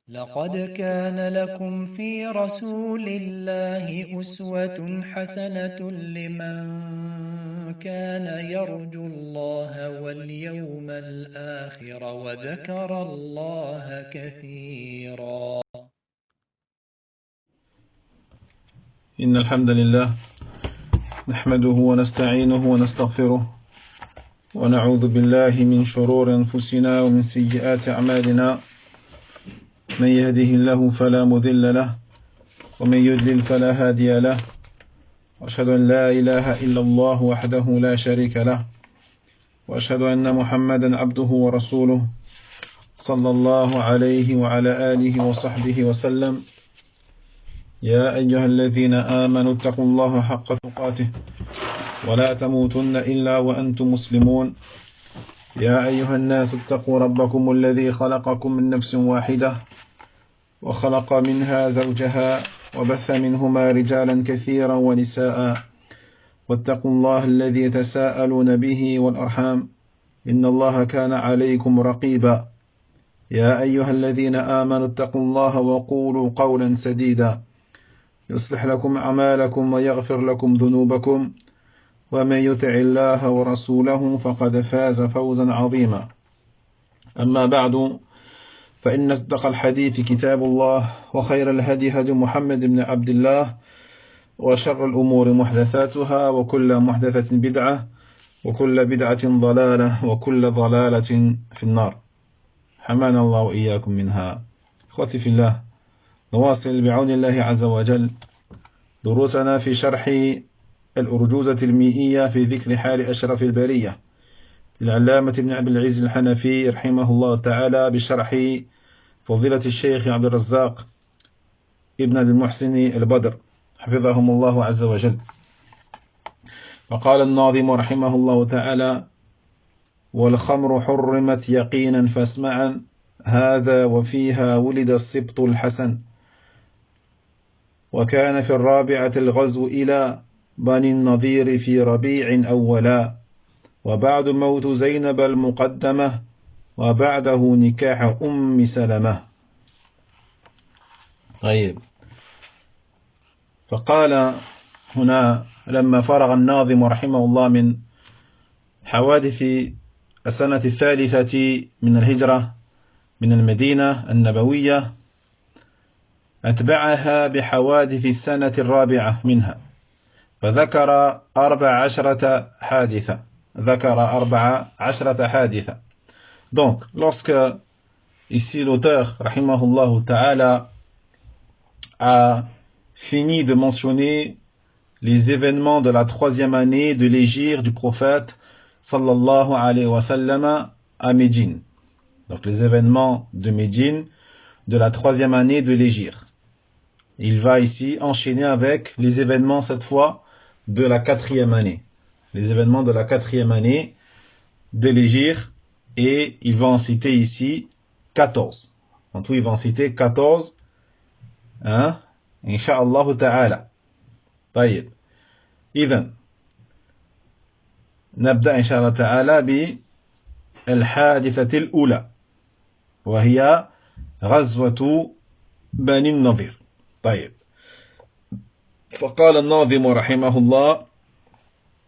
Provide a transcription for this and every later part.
لقد كان لكم في رسول الله أسوة حسنة لمن كان يرجو الله واليوم الآخر وذكر الله كثيرا. إن الحمد لله نحمده ونستعينه ونستغفره ونعوذ بالله من شرور أنفسنا ومن سيئات أعمالنا. من يهده الله فلا مضل له ومن يضلل فلا هادي له، وأشهد أن لا إله إلا الله وحده لا شريك له، وأشهد أن محمدا عبده ورسوله صلى الله عليه وعلى آله وصحبه وسلم. يا أيها الذين آمنوا اتقوا الله حق تقاته ولا تموتن إلا وأنتم مسلمون. يا أيها الناس اتقوا ربكم الذي خلقكم من نفس واحدة وخلق منها زوجها وبث منهما رجالا كثيرا ونساء، واتقوا الله الذي تساءلون به والأرحام إن الله كان عليكم رقيبا. يا أيها الذين آمنوا اتقوا الله وقولوا قولا سديدا يصلح لكم أعمالكم ويغفر لكم ذنوبكم، ومن يطع الله ورسوله فقد فاز فوزا عظيما. أما بعد، فإن أصدق الحديث كتاب الله، وخير الهدي هدي محمد بن عبد الله، وشر الأمور محدثاتها، وكل محدثة بدعة، وكل بدعة ضلالة، وكل ضلالة في النار. حمانا الله وإياكم منها. إخوتي في الله، نواصل بعون الله عز وجل دروسنا في شرح الأرجوزة المئية في ذكر حال أشرف البرية للعلامة ابن أبي العز الحنفي رحمه الله تعالى، بشرح فضيلة الشيخ عبد الرزاق ابن المحسن البدر حفظهم الله عز وجل. وقال الناظم رحمه الله تعالى: والخمر حرمت يقينا فاسمعا، هذا وفيها ولد السبط الحسن، وكان في الرابعة الغزو إلى بني النضير في ربيع أولا، وبعد موت زينب المقدمة، وبعده نكاح أم سلمة. طيب، فقال هنا لما فرغ الناظم رحمه الله من حوادث السنة الثالثة من الهجرة من المدينة النبوية، أتبعها بحوادث السنة الرابعة منها، فذكر 14 حادثة. Donc, lorsque ici l'auteur, rahimahullah ta'ala, a fini de mentionner les événements de la 3e année de l'hégire du prophète sallallahu alayhi wa sallam à Médine. Donc les événements de Médine de la 3e année de l'hégire. Il va ici enchaîner avec les événements cette fois de la 4e année. Les événements de la 4e année de l'hégire, et il va en citer ici 14. En tout, il va en citer 14. Inch'Allah ta'ala. طيب. إذن نبدأ إن شاء الله تعالى بالحادثة الأولى، وهي غزوة بني النضير. طيب، فقال الناظم رحمه الله: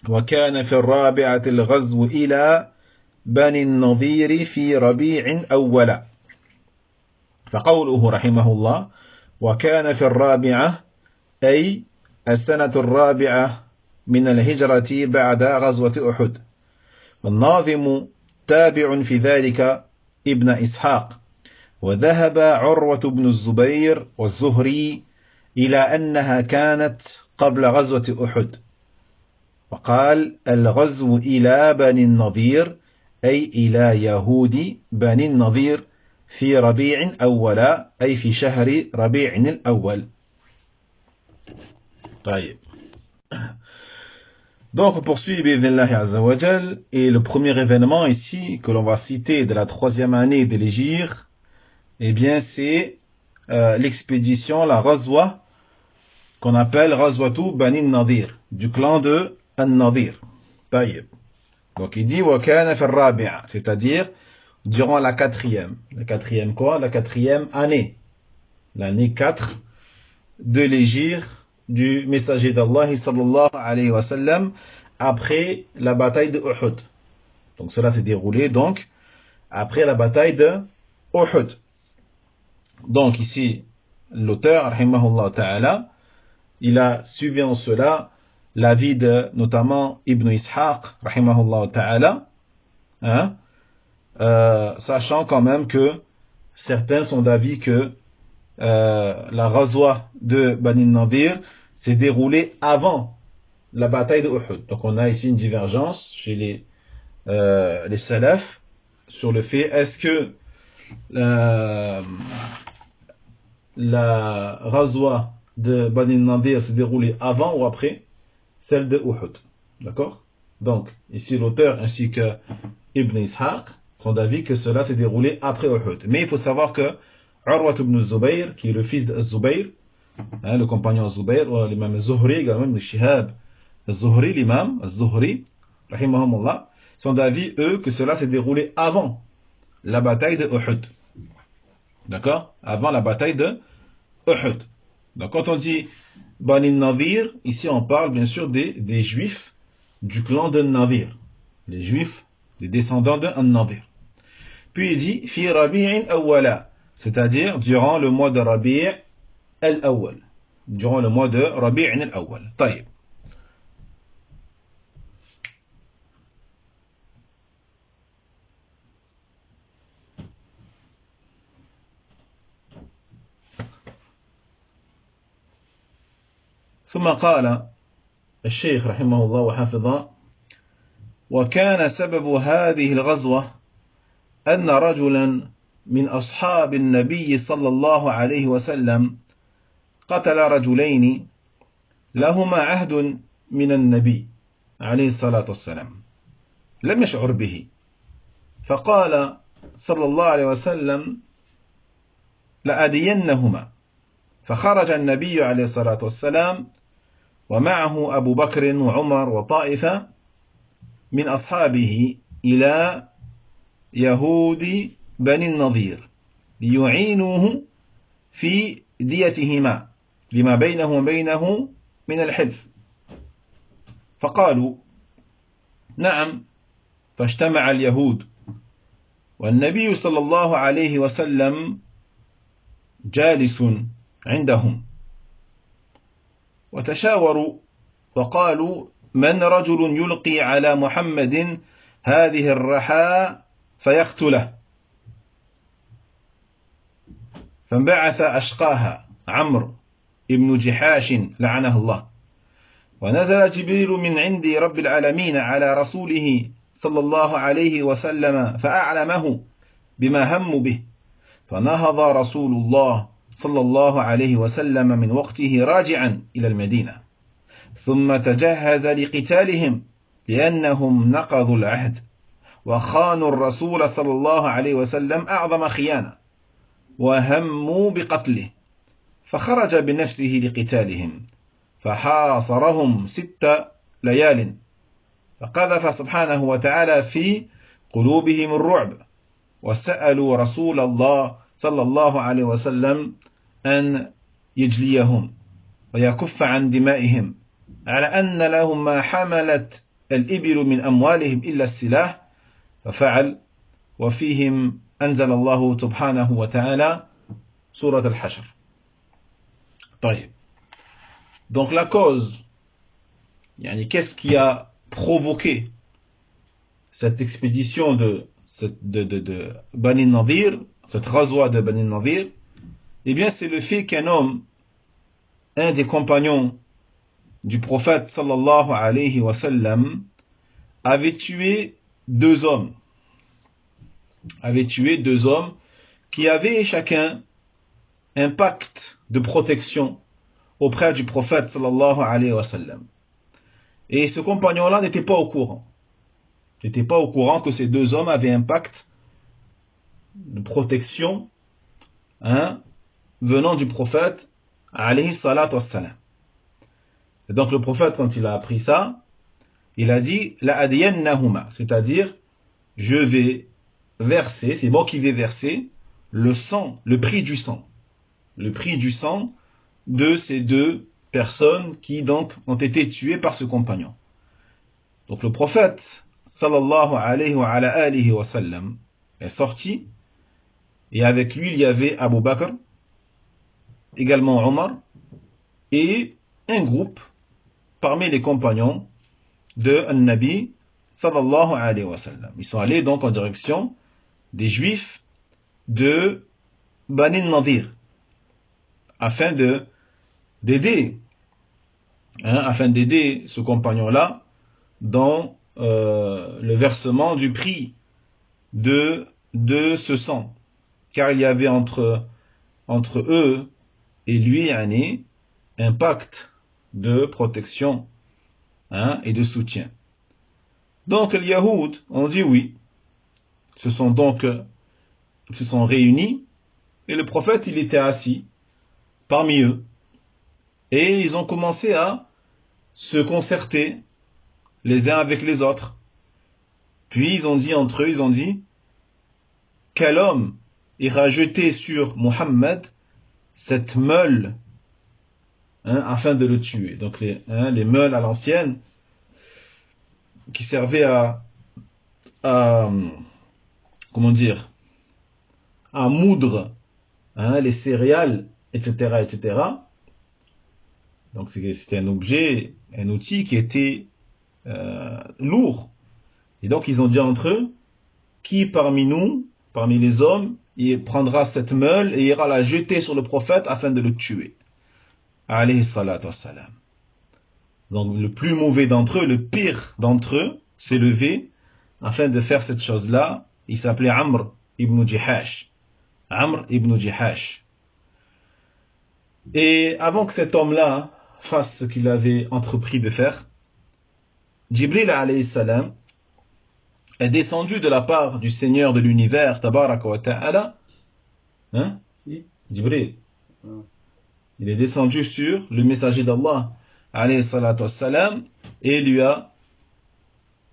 وكان في الرابعة الغزو إلى بني النضير في ربيع أولا. فقوله رحمه الله وكان في الرابعة أي السنة الرابعة من الهجرة بعد غزوة أحد. والناظم تابع في ذلك ابن إسحاق، وذهب عروة بن الزبير والزهري إلى أنها كانت قبل غزوة أحد، وقال الغزو إلى بني النضير أي إلى يهود بني النضير في ربيع أولا أي في شهر ربيع الأول. طيب. Donc on poursuit bi'idhnillahi azza wa jal, et le premier événement ici que l'on va citer de la 3e année de l'hégire, eh bien c'est l'expédition, la Ghazwa qu'on appelle Ghazwatu Bani Nadir, du clan de An-Nadir. Taïb. Donc il dit wa kana fi ar-rabi'a, c'est-à-dire durant la 4e. La 4e quoi? La 4e année. l'année 4 de l'hégire du messager d'Allah sallallahu alayhi wa sallam après la bataille de Uhud. Donc cela s'est déroulé donc après la bataille de Uhud. Donc ici, l'auteur, rahimahullah ta'ala, il a suivi en cela l'avis de notamment Ibn Ishaq, rahimahullah ta'ala, hein, sachant quand même que certains sont d'avis que la ghazwa de Bani Nadir s'est déroulée avant la bataille de Uhud. Donc on a ici une divergence chez les salafs sur le fait est-ce que la ghazwa de Bani Nadir s'est déroulée avant ou après celle de Uhud. D'accord? Donc, ici l'auteur ainsi que Ibn Ishaq sont d'avis que cela s'est déroulé après Uhud. Mais il faut savoir que Urwa ibn Zubayr, qui est le fils de Zubayr, hein, le compagnon Zubayr, ou l'imam Zuhri, également le Shihab Zuhri, l'imam Zuhri, rahimahumullah, sont d'avis, eux, que cela s'est déroulé avant la bataille de Uhud. D'accord? Avant la bataille de Uhud. Donc quand on dit Bani Nadir, ici on parle bien sûr des juifs du clan de Nadir. Les juifs, des descendants de Nadir. Puis il dit Fi Rabi'in awwala, c'est-à-dire durant le mois de Rabi' al-awwal. Durant le mois de Rabi'in al-awwal. Taïb. ثم قال الشيخ رحمه الله وحفظه وكان سبب هذه الغزوة أن رجلا من أصحاب النبي صلى الله عليه وسلم قتل رجلين لهما عهد من النبي عليه الصلاة والسلام لم يشعر به فقال صلى الله عليه وسلم لأدينهما فخرج النبي عليه الصلاة والسلام ومعه أبو بكر وعمر وطائفة من أصحابه إلى يهود بني النضير ليعينوه في ديتهما لما بينه وبينه من الحلف فقالوا نعم فاجتمع اليهود والنبي صلى الله عليه وسلم جالس عندهم وتشاوروا وقالوا من رجل يلقي على محمد هذه الرحى فيقتله فانبعث أشقاها عمرو ابن جحاش لعنه الله ونزل جبريل من عند رب العالمين على رسوله صلى الله عليه وسلم فأعلمه بما هم به فنهض رسول الله صلى الله عليه وسلم من وقته راجعا إلى المدينة ثم تجهز لقتالهم لأنهم نقضوا العهد وخانوا الرسول صلى الله عليه وسلم أعظم خيانة وهموا بقتله فخرج بنفسه لقتالهم فحاصرهم 6 ليال فقذف سبحانه وتعالى في قلوبهم الرعب وسألوا رسول الله صلى الله عليه وسلم أن يجليهم ويكف عن دمائهم على أن لهم ما حملت الإبل من أموالهم إلا السلاح ففعل وفيهم أنزل الله سبحانه وتعالى سورة الحشر. طيب. Donc la cause, qu'est-ce qui a provoqué cette expédition de Bani Nadir, cette ghazwa de Bani Nadir? Eh bien c'est le fait qu'un homme, un des compagnons du prophète sallallahu alayhi wa sallam, avait tué 2 hommes. Avait tué 2 hommes qui avaient chacun un pacte de protection auprès du prophète sallallahu alayhi wa sallam. Et ce compagnon-là n'était pas au courant. N'était pas au courant que ces 2 hommes avaient un pacte de protection venant du prophète alayhi salatu wassalam. Et donc le prophète, quand il a appris ça, il a dit la adiyannahuma, c'est-à-dire je vais verser, c'est moi qui vais verser le sang, le prix du sang. le prix du sang de ces deux personnes qui donc ont été tuées par ce compagnon. Donc le prophète sallallahu alayhi wa sallam est sorti et avec lui il y avait Abu Bakr, également Omar et un groupe parmi les compagnons de An-Nabi sallallahu alayhi wa sallam. Ils sont allés donc en direction des Juifs de Bani Nadir afin d'aider ce compagnon-là dans le versement du prix de ce sang, car il y avait entre eux et lui un pacte de protection et de soutien. Donc les Yahoud ont dit oui, ils se sont réunis et le prophète il était assis parmi eux et ils ont commencé à se concerter les uns avec les autres. Puis ils ont dit entre eux, quel homme ira jeter sur Muhammad cette meule afin de le tuer. Donc les meules à l'ancienne qui servaient à moudre les céréales, etc. Donc c'était un objet, un outil qui était lourd. Et donc ils ont dit entre eux, qui parmi nous, parmi les hommes, il prendra cette meule et ira la jeter sur le prophète afin de le tuer. Alayhi salatu wassalam. Donc le plus mauvais d'entre eux, le pire d'entre eux, s'est levé afin de faire cette chose-là. Il s'appelait Amr ibn Jihash. Amr ibn Jihash. Et avant que cet homme-là fasse ce qu'il avait entrepris de faire, Jibril alayhi salam est descendu de la part du Seigneur de l'univers, Tabaraka wa Ta'ala. Jibril. Il est descendu sur le messager d'Allah, alayhi salatu wassalam, et lui a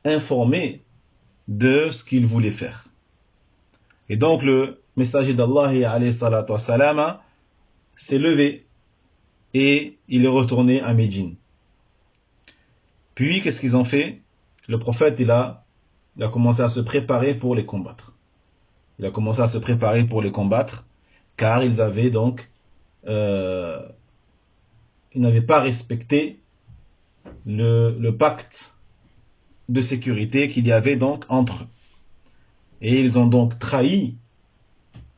informé de ce qu'il voulait faire. Et donc le messager d'Allah, alayhi salatu wassalam, s'est levé et il est retourné à Médine. Puis, qu'est-ce qu'ils ont fait? Le prophète, il a commencé à se préparer pour les combattre. Car ils avaient donc ils n'avaient pas respecté le pacte de sécurité qu'il y avait donc entre eux. Et ils ont donc trahi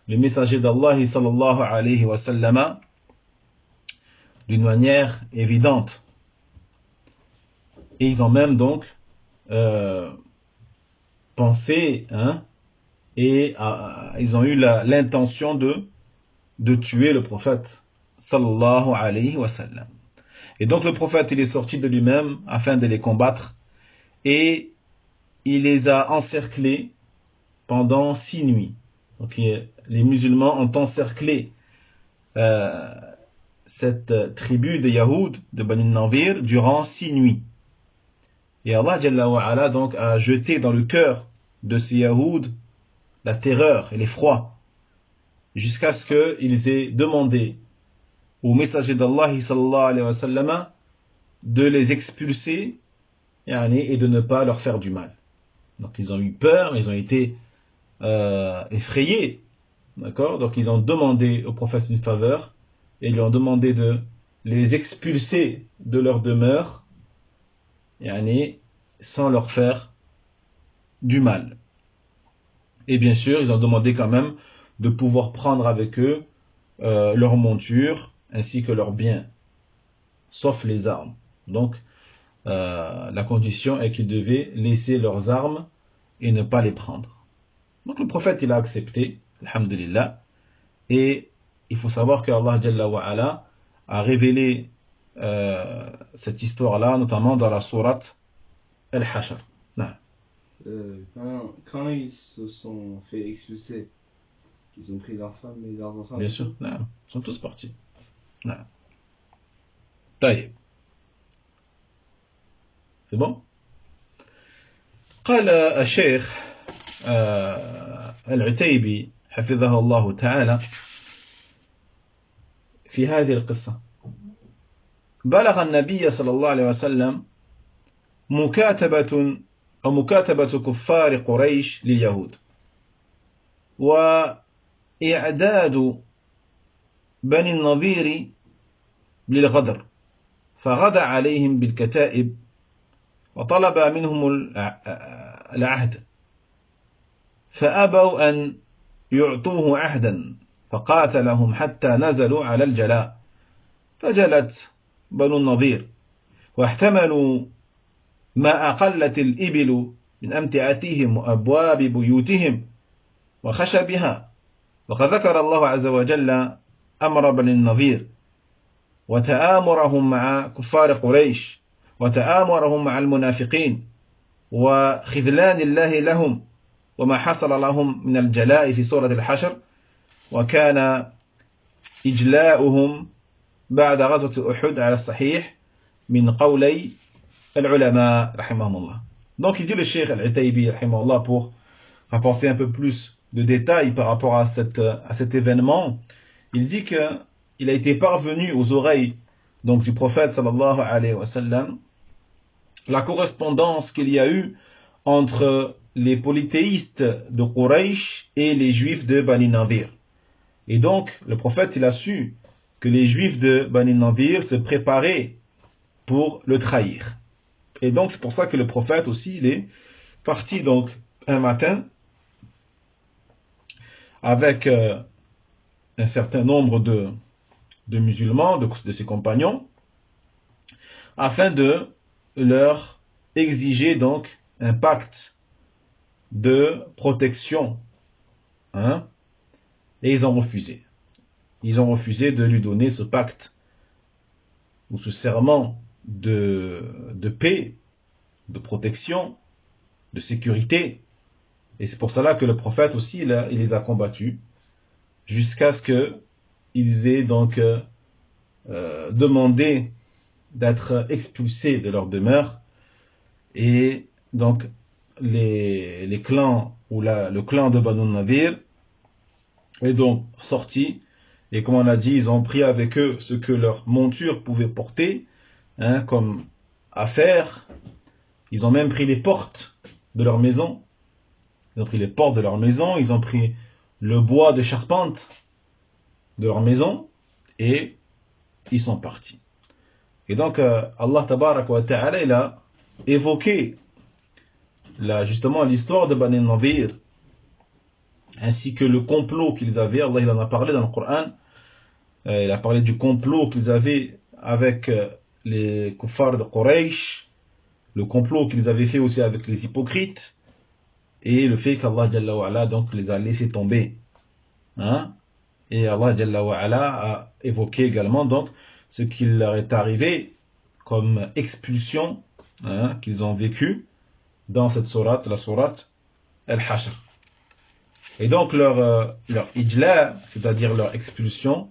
le messager d'Allah sallallahu alayhi wa sallam d'une manière évidente. Et ils ont même donc pensé et ils ont eu l'intention de tuer le prophète sallallahu alayhi wa sallam. Et donc le prophète il est sorti de lui-même afin de les combattre et il les a encerclés pendant 6 nuits. Donc les musulmans ont encerclé cette tribu de Yahoud, de Bani Nadir, durant 6 nuits. Et Allah Jalla wa Ala donc a jeté dans le cœur de ces Yahoud la terreur et l'effroi, jusqu'à ce qu'ils aient demandé au messager d'Allah sallallahu alayhi wa sallam de les expulser et de ne pas leur faire du mal. Donc ils ont eu peur, ils ont été effrayés, d'accord? Donc ils ont demandé au prophète une faveur et ils lui ont demandé de les expulser de leur demeure sans leur faire du mal. Et bien sûr, ils ont demandé quand même de pouvoir prendre avec eux leur monture ainsi que leurs biens, sauf les armes. Donc, la condition est qu'ils devaient laisser leurs armes et ne pas les prendre. Donc le prophète, il a accepté, alhamdulillah, et il faut savoir que Allah Jalla wa Ala a révélé cette histoire-là, notamment dans la sourate Al-Hashr. Quand ils se sont fait expulser, ils ont pris leurs femmes et leurs enfants. Bien sûr, ils sont tous partis. طيب. C'est bon? قال الشيخ العتيبي حفظه الله تعالى في هذه القصة. بلغ النبي صلى الله عليه وسلم مكاتبة كفار قريش لليهود، وإعداد بني النضير للغدر، فغدا عليهم بالكتائب وطلب منهم العهد، فأبوا أن يعطوه عهدا، فقاتلهم حتى نزلوا على الجلاء، فجلت بنو النضير واحتملوا ما أقلت الإبل من أمتعتهم وأبواب بيوتهم وخشبها. وقد ذكر الله عز وجل أمر بني النضير وتآمرهم مع كفار قريش وتآمرهم مع المنافقين وخذلان الله لهم وما حصل لهم من الجلاء في سورة الحشر، وكان إجلاؤهم بعد غزوة أحد على الصحيح من قولي العلماء رحمهم الله. Donc il dit le Cheikh Al-Utaybi rahimahullah, pour apporter un peu plus de détails par rapport à cet événement, il dit qu'il a été parvenu aux oreilles donc du prophète sallallahu alayhi wa sallam la correspondance qu'il y a eu entre les polythéistes de Quraysh et les juifs de Bani Nadir. Et donc le prophète, il a su que les juifs de Bani Nadir se préparaient pour le trahir. Et donc c'est pour ça que le prophète aussi, il est parti donc un matin avec un certain nombre de musulmans, de ses compagnons, afin de leur exiger donc un pacte de protection. Et ils ont refusé. Ils ont refusé de lui donner ce pacte ou ce serment de paix, de protection, de sécurité. Et c'est pour cela que le prophète aussi, il les a combattus jusqu'à ce qu'ils aient donc demandé d'être expulsés de leur demeure. Et donc les clans ou le clan de Banu Nadir est donc sorti, et comme on a dit, ils ont pris avec eux ce que leur monture pouvait porter, comme affaire. Ils ont même pris les portes de leur maison. Ils ont pris les portes de leur maison, ils ont pris le bois de charpente de leur maison, et ils sont partis. Et donc Allah tabaraka wa ta'ala, il a évoqué justement l'histoire de Bani Nadir, ainsi que le complot qu'ils avaient. Allah, il en a parlé dans le Coran. Il a parlé du complot qu'ils avaient avec les kuffars de Quraysh, le complot qu'ils avaient fait aussi avec les hypocrites, et le fait qu'Allah Jalla wa Ala donc les a laissés tomber. Et Allah Jalla wa Ala a évoqué également donc ce qui leur est arrivé comme expulsion qu'ils ont vécu dans cette sourate, la sourate Al-Hashr. Et donc leur ijla, c'est-à-dire leur expulsion,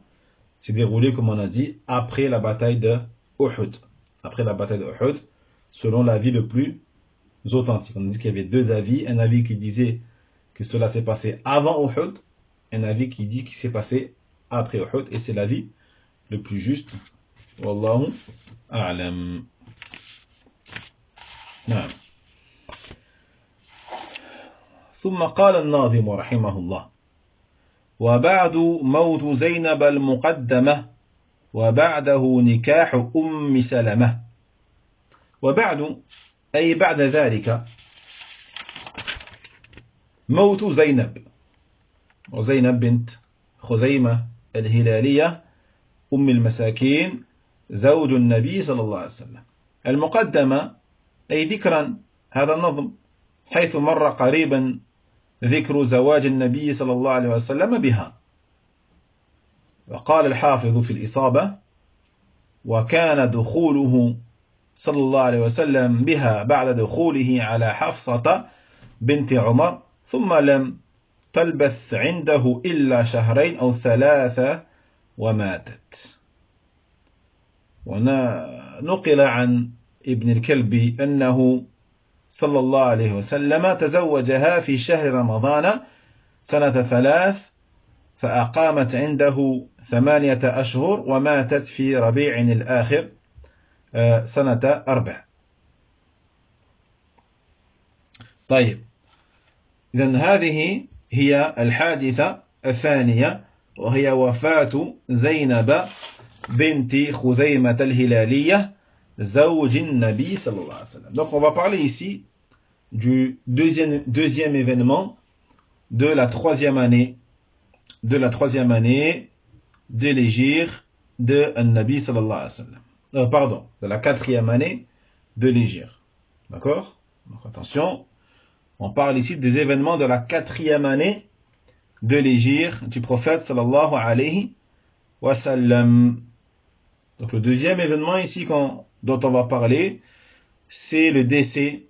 s'est déroulée, comme on a dit, après la bataille de Uhud. Après la bataille de Uhud, selon l'avis le plus authentique. On a dit qu'il y avait deux avis, un avis qui disait que cela s'est passé avant Uhud, un avis qui dit qu'il s'est passé après Uhud, et c'est l'avis le plus juste. Wallahu a'lam. نعم. ثم قال الناظم رحمه الله: وبعد موت زينب المقدمة وبعده نكاح أم سلمة. وبعد أي بعد ذلك موت زينب، وزينب بنت خزيمة الهلالية أم المساكين زوج النبي صلى الله عليه وسلم. المقدمة أي ذكرا، هذا النظم، حيث مر قريبا ذكر زواج النبي صلى الله عليه وسلم بها. وقال الحافظ في الإصابة: وكان دخوله صلى الله عليه وسلم بها بعد دخوله على حفصة بنت عمر، ثم لم تلبث عنده إلا شهرين أو ثلاثة وماتت. ونقل عن ابن الكلبي أنه صلى الله عليه وسلم تزوجها في شهر رمضان سنة 3 فأقامت عنده 8 أشهر وماتت في ربيع الآخر سنة 4. طيب، إذن هذه هي الحادثة الثانية، وهي وفاة زينب بنت خزيمة الهلالية زوج النبي صلى الله عليه وسلم. Donc on va parler ici du deuxième événement de la troisième année de l'hégire de Nabi sallallahu alayhi wa sallam. Pardon, de la 4e année de l'hégire. D'accord? Donc attention, on parle ici des événements de la 4e année de l'hégire du prophète sallallahu alayhi wa sallam. Donc le deuxième événement ici dont on va parler, c'est le décès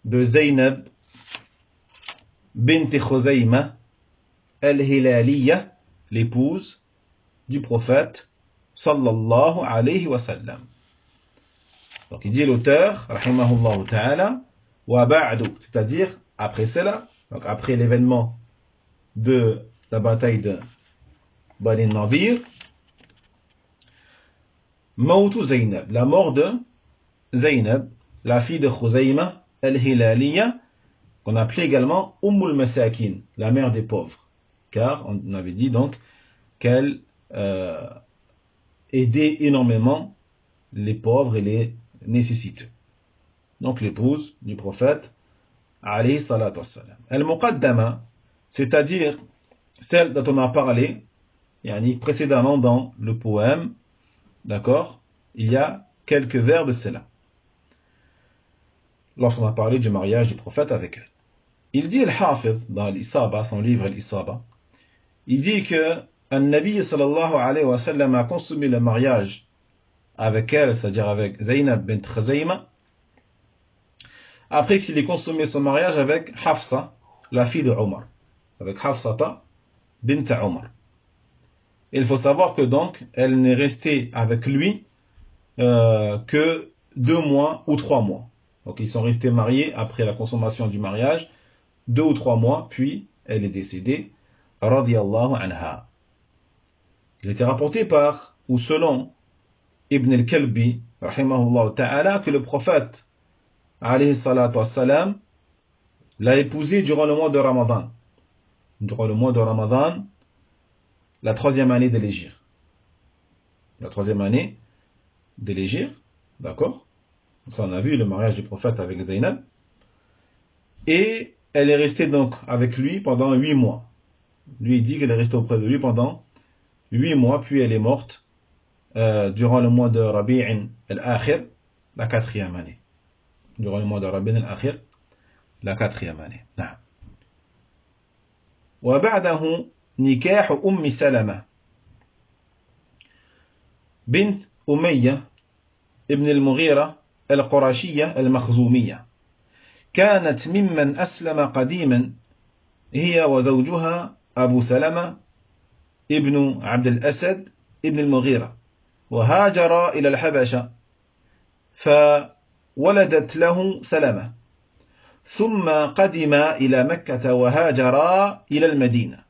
de Zaynab bint Khuzayma al-Hilaliya, l'épouse du prophète sallallahu alayhi wa sallam. Donc il dit l'auteur, rahimahullah ta'ala, wa ba'du, c'est-à-dire après cela, donc après l'événement de la bataille de Bani Nadir, Mawtu Zaynab, la mort de Zaynab, la fille de Khuzayma al-Hilaliya, qu'on appelait également Ummul Masakin, la mère des pauvres, car on avait dit donc qu'elle aidait énormément les pauvres et les nécessiteux. Donc l'épouse du prophète alayhi salatu wassalam. Al-Muqaddama, c'est-à-dire celle dont on a parlé précédemment dans le poème, d'accord, il y a quelques vers de cela, lorsqu'on a parlé du mariage du prophète avec elle. Il dit Al-Hafidh dans l'Isaba, son livre Al-Isaba, il dit que An-Nabi sallallahu alayhi wa sallam a consommé le mariage avec elle, c'est-à-dire avec Zaynab bint Khuzayma, après qu'il ait consommé son mariage avec Hafsa, la fille de Omar, avec Hafsata bint Omar. Il faut savoir que donc, elle n'est restée avec lui que 2 mois ou 3 mois. Donc ils sont restés mariés après la consommation du mariage, 2 ou 3 mois, puis elle est décédée, radiyallahu anha. Il était rapporté par, ou selon Ibn al-Kalbi, rahimahullah ta'ala, que le prophète, alayhi salatu wassalam, l'a épousée durant le mois de Ramadan. Durant le mois de Ramadan, la 3e année de l'hégire. La 3e année de l'hégire, d'accord? Ça, on a vu le mariage du prophète avec Zaynab. Et elle est restée donc avec lui pendant 8 mois. Lui, il dit qu'elle est restée auprès de lui pendant 8 mois, puis elle est morte durant le mois de Rabi'in al-Akhir, la 4e année. Durant le mois de Rabi'in al-Akhir, la 4e année. وبعده نكاح أم سلمة بنت أمية ابن المغيرة القرشية المخزومية، كانت ممن أسلم قديما هي وزوجها أبو سلمة ابن عبد الأسد ابن المغيرة، وهاجر إلى الحبشة فولدت له سلمة، ثم قدم إلى مكة وهاجرا إلى المدينة.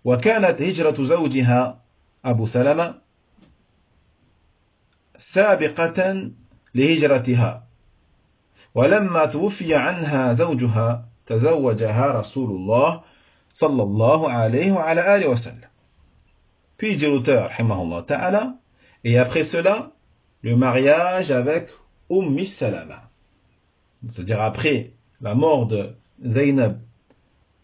وكانت هجرة زوجها أبو سلمة سابقة لهجرتها، ولما توفي عنها زوجها تزوجها رسول الله صلى الله عليه وعلى آله وسلم. Puis dit l'auteur, rahimahullah ta'ala, et après cela, le mariage avec Salama. C'est-à-dire après la mort de Zaynab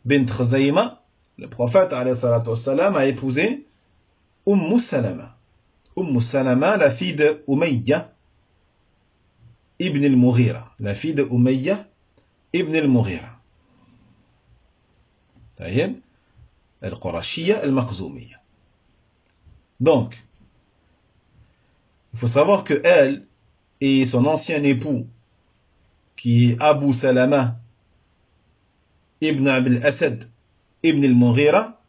bint Khuzayma, le prophète alayhi salatu wassalam a épousé Salama. Salama, la fille de Umayya ibn al-Mughira. La fille de Umayya ibn al-Mughira. Al-Qurashiyya al-Makhzoumiyya. Donc, il faut savoir que elle et son ancien époux, qui est Abu Salama ibn Abd al-Asad ibn al-Mughira,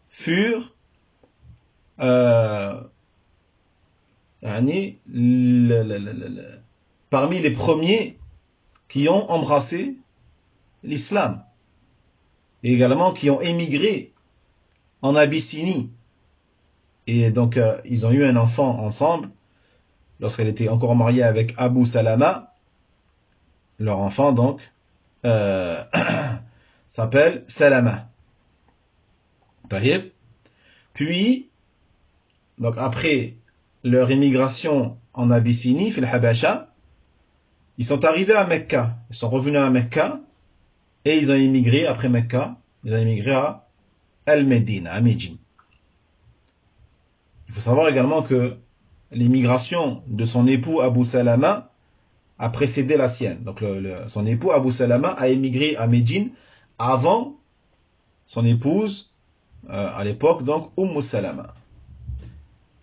furent parmi les premiers qui ont embrassé l'islam. et également qui ont émigré en Abyssinie. Et donc, ils ont eu un enfant ensemble, lorsqu'elle était encore mariée avec Abu Salama. Leur enfant, donc, s'appelle Salama. Puis, donc après leur immigration en Abyssinie, fil Habasha, ils sont arrivés à Mecca. Ils sont revenus à Mecca et ils ont immigré après Mecca. Ils ont immigré à Al-Médine, à Médine. Il faut savoir également que l'immigration de son époux Abu Salama a précédé la sienne. Donc son époux Abu Salama a émigré à Médine avant son épouse à l'époque, donc Umm Salama.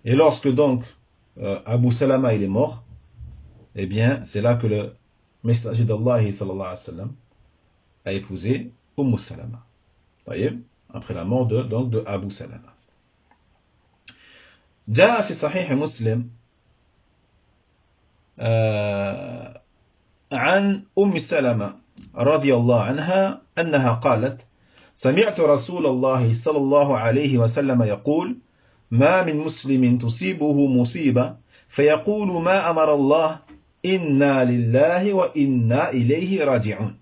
Et lorsque donc Abu Salama il est mort, eh bien c'est là que le messager d'Allah sallallahu alayhi wa sallam a épousé Umm Salama. Après la mort de Abu Salama. جاء في صحيح مسلم عن أم سلمة رضي الله عنها أنها قالت سمعت رسول الله صلى الله عليه وسلم يقول ما من مسلم تصيبه مصيبة فيقول ما أمر الله إنا لله وإنا إليه راجعون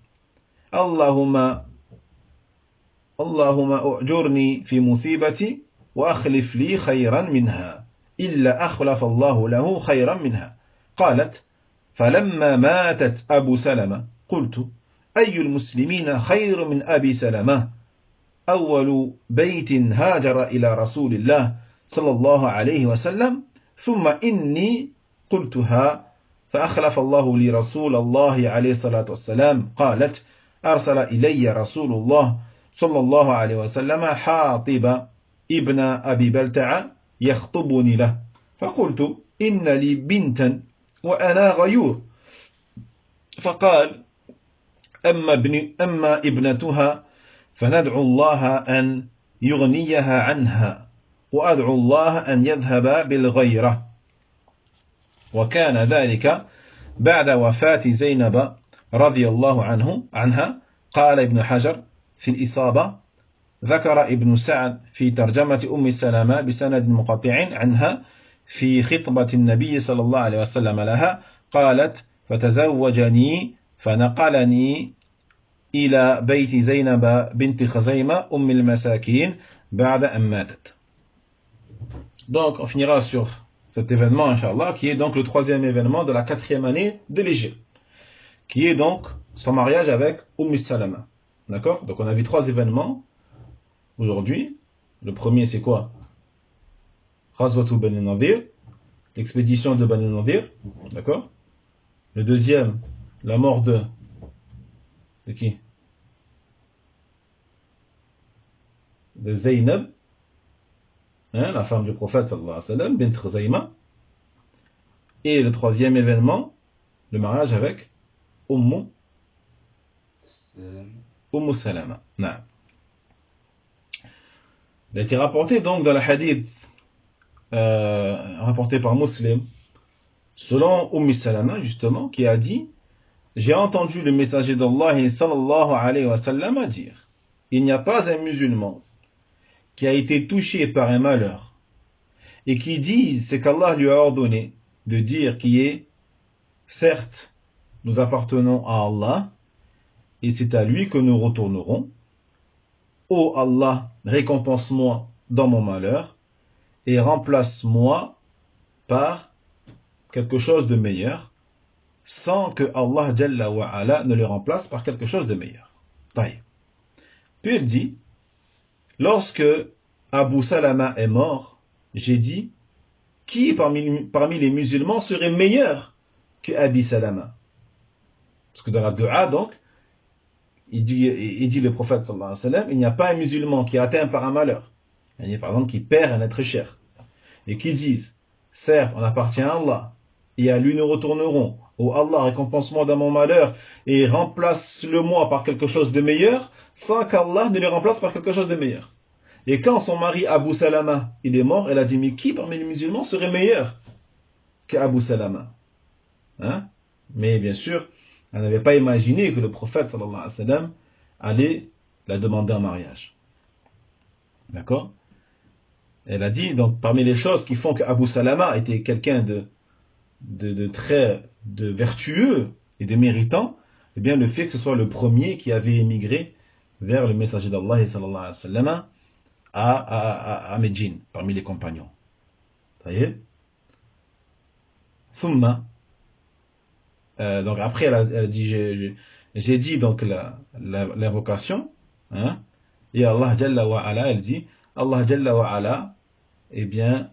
اللهم أعجرني في مصيبتي وأخلف لي خيرا منها إلا أخلف الله له خيرا منها قالت فلما ماتت أبو سلمة قلت أي المسلمين خير من أبي سلمة أول بيت هاجر إلى رسول الله صلى الله عليه وسلم ثم إني قلتها فأخلف الله لي رسول الله عليه الصلاة والسلام قالت أرسل إلي رسول الله صلى الله عليه وسلم حاطب ابن أبي بلتع يخطبني له فقلت إن لي بنتا وأنا غيور فقال أما ابنتها فندعو الله أن يغنيها عنها وأدعو الله أن يذهب بالغيرة وكان ذلك بعد وفاة زينب رضي الله عنها قال ابن حجر في الإصابة ذكر ابن سعد في ترجمة أم سلمة بسند منقطع عنها في خطبة النبي صلى الله عليه وسلم لها قالت فتزوجني فنقلني إلى بيت زينب بنت خزيمة أم المساكين بعد أن ماتت. Donc on finira sur cet événement, Inch'Allah, qui est donc le troisième événement de la 4e année de l'Hégire, qui est donc son mariage avec Salama. D'accord? Donc on a vu 3 événements aujourd'hui. Le premier c'est quoi? Ghazwatu Bani Nadir, l'expédition de Bani Nadir. D'accord? Le deuxième, la mort de qui? De Zaynab, la femme du prophète sallallahu alayhi wa sallam, bint Khuzayma. Et le troisième événement, le mariage avec Salama. Il a été rapporté donc dans le hadith rapporté par Muslim, selon Salama justement, qui a dit: j'ai entendu le messager d'Allah sallallahu alayhi wa sallam dire: il n'y a pas un musulman qui a été touché par un malheur et qui dise ce qu'Allah lui a ordonné de dire, qui est: certes, nous appartenons à Allah et c'est à lui que nous retournerons. Ô Allah, récompense-moi dans mon malheur et remplace-moi par quelque chose de meilleur, sans que Allah Jalla wa Ala ne le remplace par quelque chose de meilleur. Taïb. Puis il dit: lorsque Abu Salama est mort, j'ai dit: qui parmi les musulmans serait meilleur que Abi Salama? Parce que dans la dua, donc, il dit le prophète sallallahu alayhi wa sallam: il n'y a pas un musulman qui est atteint par un malheur, par exemple qui perd un être cher, et qui dise: certes, on appartient à Allah, et à lui nous retournerons. Oh Allah, récompense-moi dans mon malheur et remplace-le-moi par quelque chose de meilleur, sans qu'Allah ne le remplace par quelque chose de meilleur. Et quand son mari Abu Salama il est mort, elle a dit: mais qui parmi les musulmans serait meilleur qu'Abu Salama? Mais bien sûr, elle n'avait pas imaginé que le prophète sallallahu alayhi wa sallam allait l'a demandé en mariage. D'accord? Elle a dit, donc, parmi les choses qui font qu'Abu Salama était quelqu'un de très vertueux et de méritant, eh bien, le fait que ce soit le premier qui avait émigré vers le messager d'Allah sallallahu alayhi wa sallam à Médine, parmi les compagnons. Vous voyez? Thumma, donc après, elle a dit, j'ai dit donc l'invocation, hein, et Allah Jalla wa Ala, elle dit, Allah Jalla wa Ala, eh bien,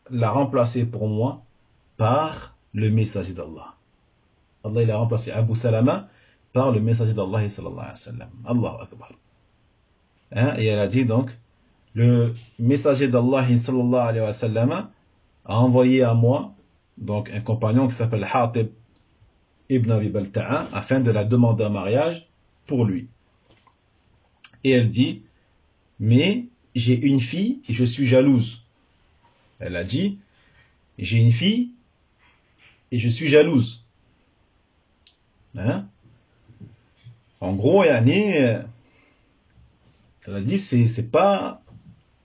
l'a remplacé pour moi par le messager d'Allah. Allah, il a remplacé Abu Salama par le messager d'Allah sallallahu alayhi wa sallam. Allahu Akbar. Hein, et elle a dit donc, le messager d'Allah sallallahu alayhi wa sallam a envoyé à moi donc un compagnon qui s'appelle Hatib ibn Abi Balta'a afin de la demander en mariage pour lui. Et elle dit, mais j'ai une fille et je suis jalouse. Elle a dit, j'ai une fille et je suis jalouse. Hein? En gros, elle a dit, ça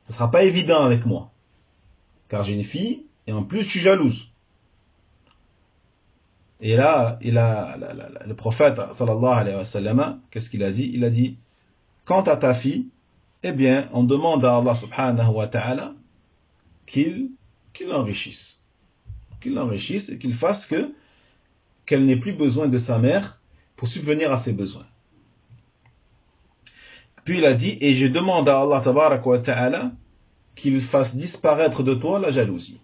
sera pas évident avec moi, car j'ai une fille et en plus je suis jalouse. Et là, le prophète sallallahu alayhi wa sallam, qu'est-ce qu'il a dit? Il a dit, quant à ta fille, eh bien, on demande à Allah subhanahu wa ta'ala qu'il l'enrichisse. Qu'il l'enrichisse et qu'il fasse qu'elle n'ait plus besoin de sa mère pour subvenir à ses besoins. Puis il a dit, et je demande à Allah tabarak wa ta'ala qu'il fasse disparaître de toi la jalousie.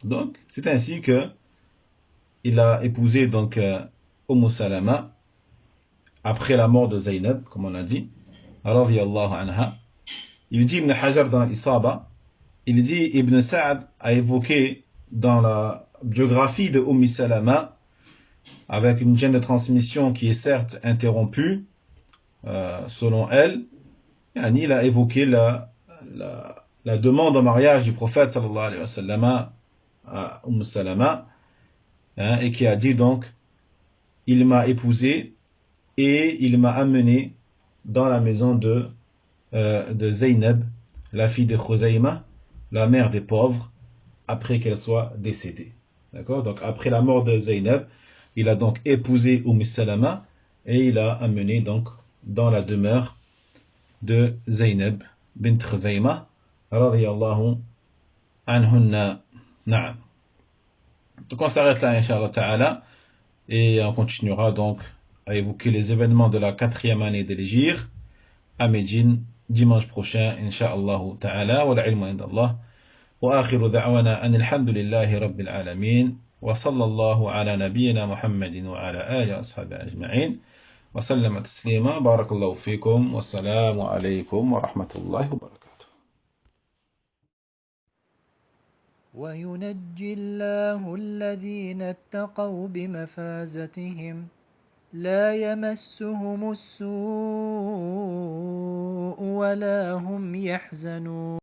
Donc, c'est ainsi que il a épousé donc Salama après la mort de Zaynab, comme on a dit, radiyallahu anha. Il dit Ibn Hajar dans l'Isaba, il dit Ibn Sa'ad a évoqué dans la biographie de Salama, avec une chaîne de transmission qui est certes interrompue, selon elle, il a évoqué la demande en mariage du prophète sallallahu alayhi wa sallam à Salama, et qui a dit donc, il m'a épousé et il m'a amené dans la maison de Zaynab, la fille de Khuzayma, la mère des pauvres, après qu'elle soit décédée. D'accord? Donc après la mort de Zaynab, il a donc épousé Salama et il a amené donc dans la demeure de Zaynab bint Khuzayma radiyallahu anhunna. Na'am. Donc on s'arrête là, Inch'Allah Ta'ala, et on continuera donc à évoquer les événements de la 4e année de l'Hégire à Médine dimanche prochain, Inch'Allah Ta'ala, wa l'ilmu indallah, wa akhiru da'wana an alhamdulillahi rabbil alamin, wa sallallahu ala nabiyyina Muhammadin wa ala alihi wa ashabihi ajma'in, wa sallama taslima, barakallahu fikum, wa salamu alaykum wa rahmatullahi wa barakatuh. وينجي الله الذين اتقوا بمفازتهم لا يمسهم السوء ولا هم يحزنون